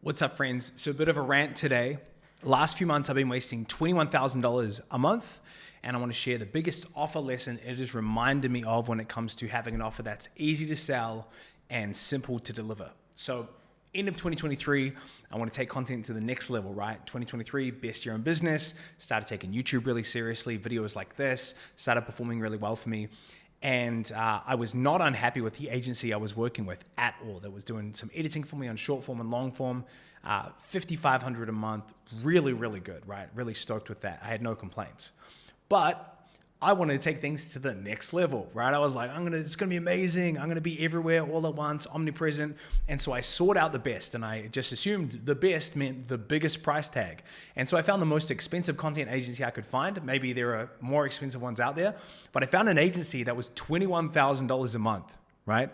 What's up, friends? So a bit of a rant today. Last few months, I've been wasting $21,000 a month, and I want to share the biggest offer lesson it has reminded me of when it comes to having an offer that's easy to sell and simple to deliver. So end of 2023, I want to take content to the next level, right? 2023, best year in business, started taking YouTube really seriously, videos like this, started performing really well for me. And I was not unhappy with the agency I was working with at all. That was doing some editing for me on short form and long form, $5,500 a month, really, really good, right? Really stoked with that. I had no complaints. But I wanted to take things to the next level, right? I was like, it's gonna be amazing. I'm gonna be everywhere all at once, omnipresent. And so I sought out the best, and I just assumed the best meant the biggest price tag. And so I found the most expensive content agency I could find. Maybe there are more expensive ones out there, but I found an agency that was $21,000 a month, right?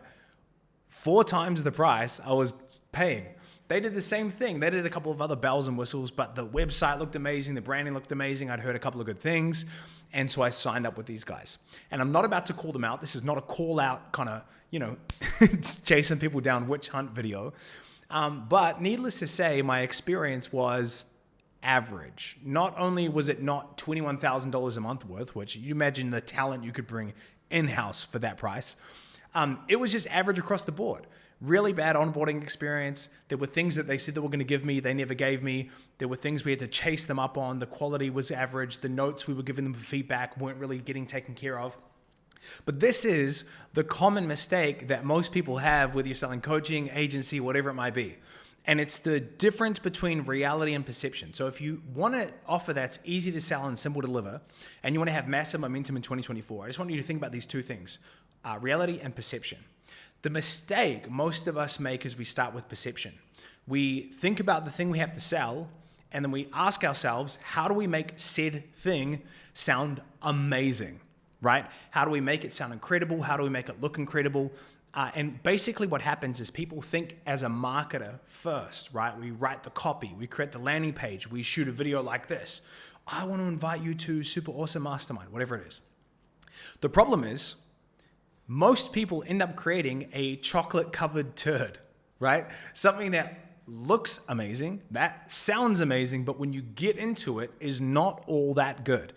4 times the price I was paying. They did the same thing. They did a couple of other bells and whistles, but the website looked amazing. The branding looked amazing. I'd heard a couple of good things. And so I signed up with these guys. And I'm not about to call them out. This is not a call out kind of, chasing people down witch hunt video. But needless to say, my experience was average. Not only was it not $21,000 a month worth, which you imagine the talent you could bring in-house for that price. It was just average across the board. Really bad onboarding experience. There were things that they said they were going to give me, they never gave me. There were things we had to chase them up on. The quality was average. The notes we were giving them for feedback weren't really getting taken care of. But this is the common mistake that most people have whether you're selling coaching, agency, whatever it might be. And it's the difference between reality and perception. So if you want to offer that's easy to sell and simple to deliver, and you want to have massive momentum in 2024, I just want you to think about these two things, reality and perception. The mistake most of us make is we start with perception. We think about the thing we have to sell, and then we ask ourselves, how do we make said thing sound amazing, right? How do we make it sound incredible? How do we make it look incredible? And basically what happens is people think as a marketer first, right? We write the copy, we create the landing page, we shoot a video like this. I want to invite you to Super Awesome Mastermind, whatever it is. The problem is, most people end up creating a chocolate-covered turd, right? Something that looks amazing, that sounds amazing, but when you get into it, is not all that good.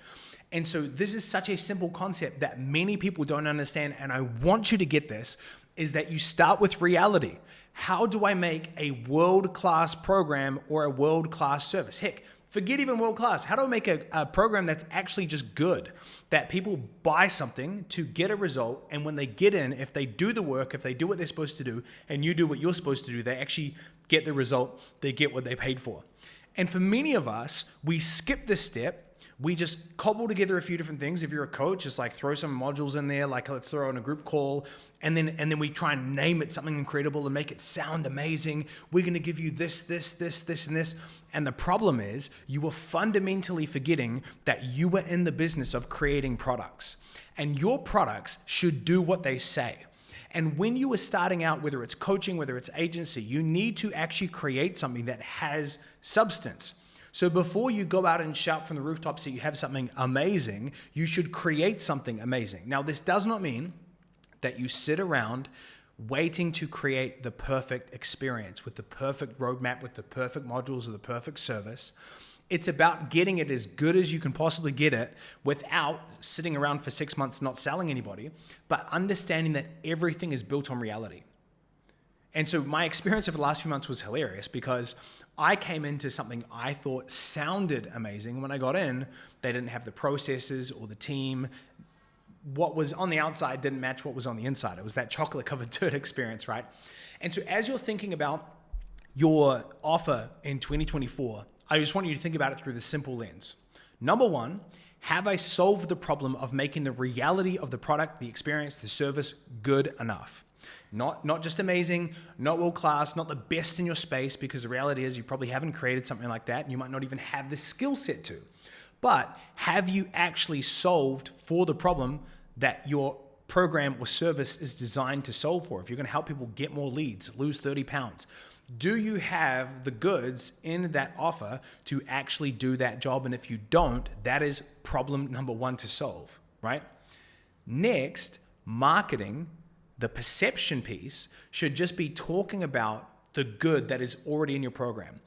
And so this is such a simple concept that many people don't understand, and I want you to get this, is that you start with reality. How do I make a world-class program or a world-class service? Heck, forget even world-class. How do I make a program that's actually just good? That people buy something to get a result, and when they get in, if they do the work, if they do what they're supposed to do, and you do what you're supposed to do, they actually get the result, they get what they paid for. And for many of us, we skip this step. We just cobble together a few different things. If you're a coach, just like throw some modules in there, like let's throw in a group call, and then we try and name it something incredible and make it sound amazing. We're going to give you this, and this. And the problem is you are fundamentally forgetting that you are in the business of creating products, and your products should do what they say. And when you are starting out, whether it's coaching, whether it's agency, you need to actually create something that has substance. So before you go out and shout from the rooftops that you have something amazing, you should create something amazing. Now, this does not mean that you sit around waiting to create the perfect experience with the perfect roadmap, with the perfect modules or the perfect service. It's about getting it as good as you can possibly get it without sitting around for 6 months not selling anybody, but understanding that everything is built on reality. And so my experience over the last few months was hilarious because I came into something I thought sounded amazing. When I got in, they didn't have the processes or the team. What was on the outside didn't match what was on the inside. It was that chocolate-covered turd experience, right? And so as you're thinking about your offer in 2024, I just want you to think about it through the simple lens. Number one, have I solved the problem of making the reality of the product, the experience, the service good enough? Not just amazing, not world-class, not the best in your space, because the reality is you probably haven't created something like that, and you might not even have the skill set to. But have you actually solved for the problem that your program or service is designed to solve for? If you're going to help people get more leads, lose 30 pounds, do you have the goods in that offer to actually do that job? And if you don't, that is problem number one to solve, right? Next, marketing, the perception piece should just be talking about the good that is already in your program.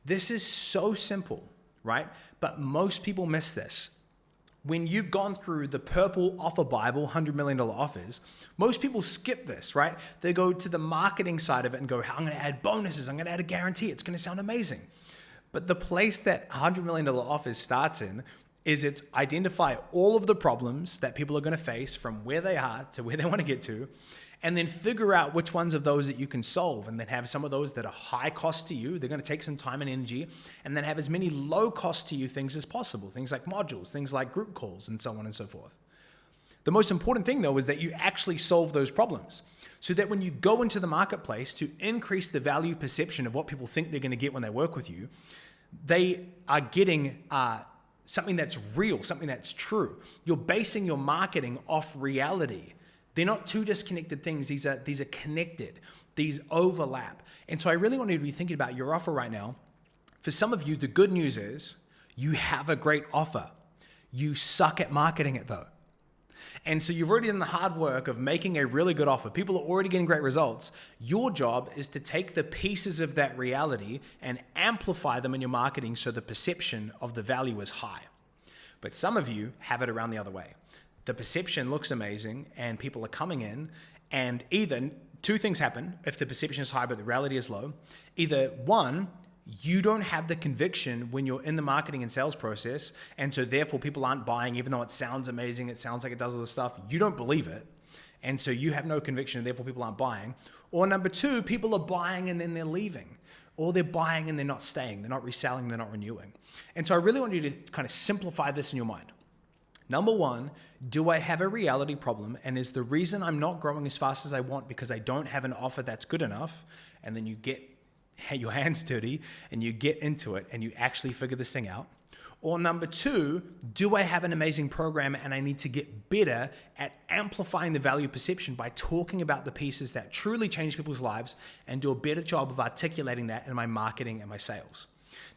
This is so simple, right? But most people miss this. When you've gone through the purple offer Bible, $100 million offers, most people skip this, right? They go to the marketing side of it and go, I'm going to add bonuses. I'm going to add a guarantee. It's going to sound amazing. But the place that $100 million offers starts in is it's identify all of the problems that people are going to face from where they are to where they want to get to, and then figure out which ones of those that you can solve, and then have some of those that are high cost to you. They're going to take some time and energy, and then have as many low cost to you things as possible. Things like modules, things like group calls, and so on and so forth. The most important thing though is that you actually solve those problems, so that when you go into the marketplace to increase the value perception of what people think they're going to get when they work with you, they are getting something that's real, something that's true. You're basing your marketing off reality. They're not two disconnected things. These are connected. These overlap. And so I really want you to be thinking about your offer right now. For some of you, the good news is you have a great offer. You suck at marketing it though. And so you've already done the hard work of making a really good offer. People are already getting great results. Your job is to take the pieces of that reality and amplify them in your marketing so the perception of the value is high. But some of you have it around the other way. The perception looks amazing and people are coming in, and either two things happen if the perception is high but the reality is low. Either one, you don't have the conviction when you're in the marketing and sales process, and so therefore people aren't buying even though it sounds amazing, it sounds like it does all this stuff. You don't believe it, and so you have no conviction and therefore people aren't buying. Or number two, people are buying and then they're leaving. Or they're buying and they're not staying, they're not reselling, they're not renewing. And so I really want you to kind of simplify this in your mind. Number one, do I have a reality problem? And is the reason I'm not growing as fast as I want because I don't have an offer that's good enough? And then you get your hands dirty and you get into it and you actually figure this thing out. Or number two, do I have an amazing program and I need to get better at amplifying the value perception by talking about the pieces that truly change people's lives and do a better job of articulating that in my marketing and my sales?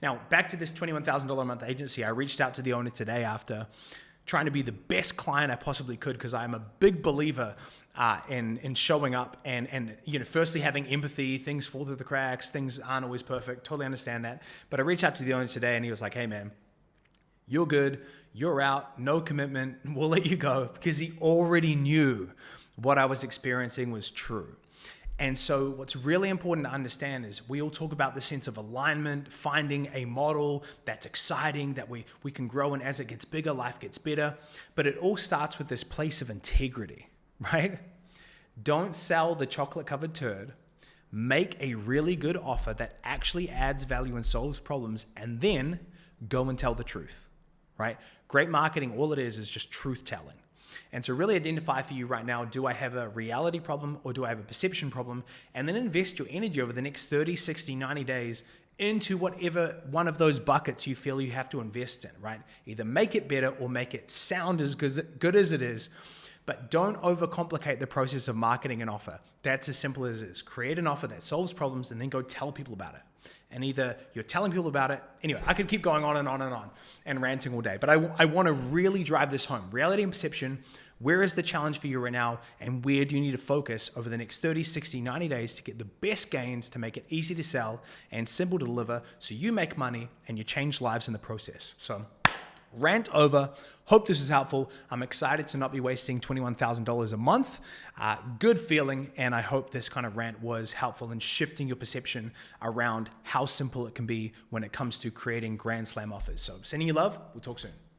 Now, back to this $21,000 a month agency, I reached out to the owner today after trying to be the best client I possibly could, because I'm a big believer in showing up and firstly having empathy. Things fall through the cracks, things aren't always perfect, totally understand that. But I reached out to the owner today and he was like, hey man, you're good, you're out, no commitment, we'll let you go, because he already knew what I was experiencing was true. And so what's really important to understand is we all talk about the sense of alignment, finding a model that's exciting, that we can grow, and as it gets bigger, life gets better. But it all starts with this place of integrity, right? Don't sell the chocolate-covered turd. Make a really good offer that actually adds value and solves problems, and then go and tell the truth, right? Great marketing, all it is just truth-telling. And so really identify for you right now, do I have a reality problem or do I have a perception problem? And then invest your energy over the next 30, 60, 90 days into whatever one of those buckets you feel you have to invest in, right? Either make it better or make it sound as good as it is, but don't overcomplicate the process of marketing an offer. That's as simple as it is. Create an offer that solves problems and then go tell people about it. And either you're telling people about it. Anyway, I could keep going on and on and on and ranting all day, but I want to really drive this home. Reality and perception, where is the challenge for you right now, and where do you need to focus over the next 30, 60, 90 days to get the best gains, to make it easy to sell and simple to deliver so you make money and you change lives in the process. So rant over. Hope this is helpful. I'm excited to not be wasting $21,000 a month. Good feeling, and I hope this kind of rant was helpful in shifting your perception around how simple it can be when it comes to creating Grand Slam offers. So sending you love. We'll talk soon.